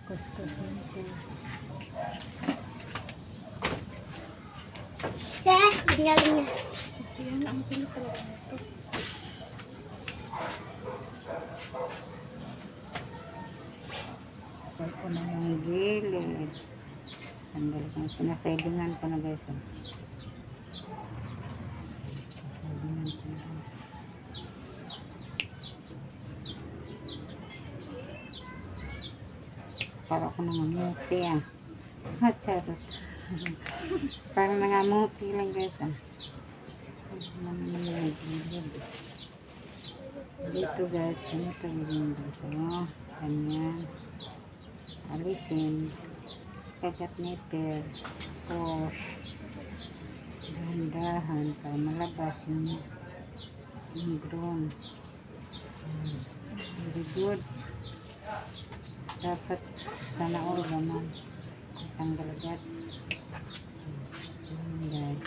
Kuskusin, kus. Galing na. So, yan ang pinatalaga nito. Tanggal ko na yung gilid. Tanggal ko na. Sinasailingan ko na guys. Sailingan ko na. Para ako nangamuti ah. Charot. Parang nangamuti lang guys ah. Dito guys, ganito yung guys. Ganyan. Alisin. Kagat nipper. Push. Dahan-dahan para malabas yung grown. Very good. Dapat sana all naman. Tanggal agad. Guys.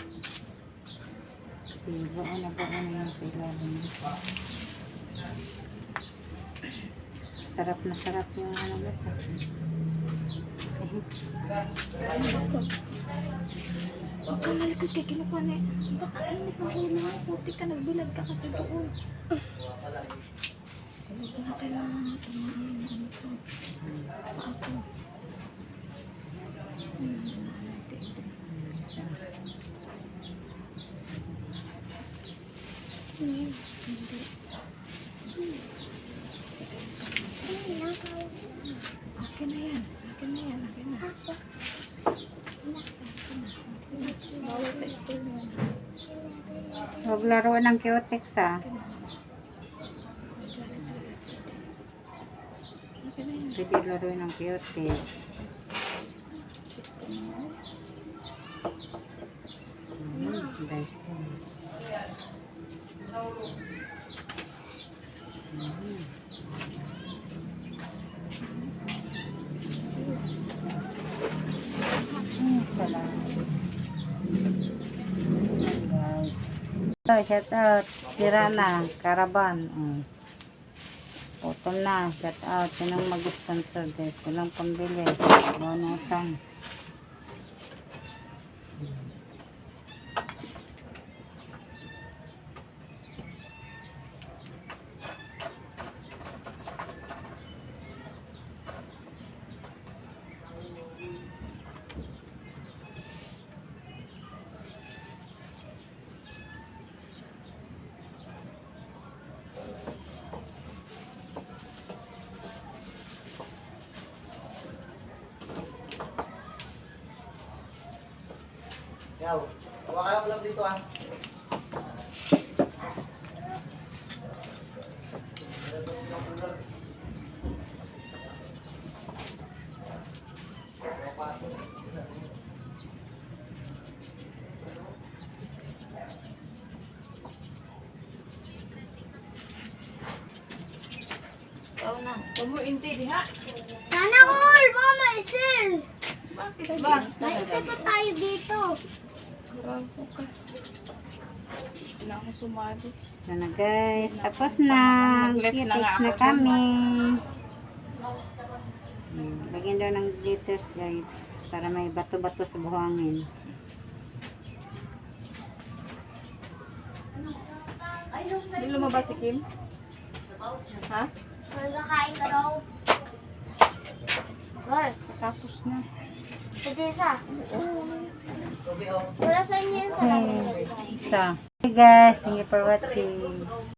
Kasi baon na yung sa ilalim. Sarap na sarap yung ano guys. Huwag ka malikot kay kinukuha na. Baka init ng ulo. Puti ka, nagbilag ka kasi doon. Huwag na kailangan tumain. Ano to? Paako. Hindi. Akin na yan. Akin na yan. Akin na. Bawal sa school mo. Huwag laruan ng cutex ah. Akin na yan. Pwede laruan ng cutex. Guys. Guys. Shout out. Sira na. Caravan. Putol na. Shout out. Sinong mag-sponsor guys. Walang pambili. Walang utang. Yaw, tawa kayo lang dito ah. Ikaw na. Umuinti diha. Sana all! Baka maisil! Bakit ba? Maisil pa tayo dito. Bravo ka. Wala akong sumali. So na guys. Tapos na. Nag-left na nga Cutex na ako kami. Lagyan daw ng glitters guys. Para may bato-bato sa buhangin. Hindi lumabas si Kim? Ha? Magkakain ka daw. Wala. Tapos na. Pwede isa. Wala sa inyo yun sa lamin. Hey guys, thank you for watching.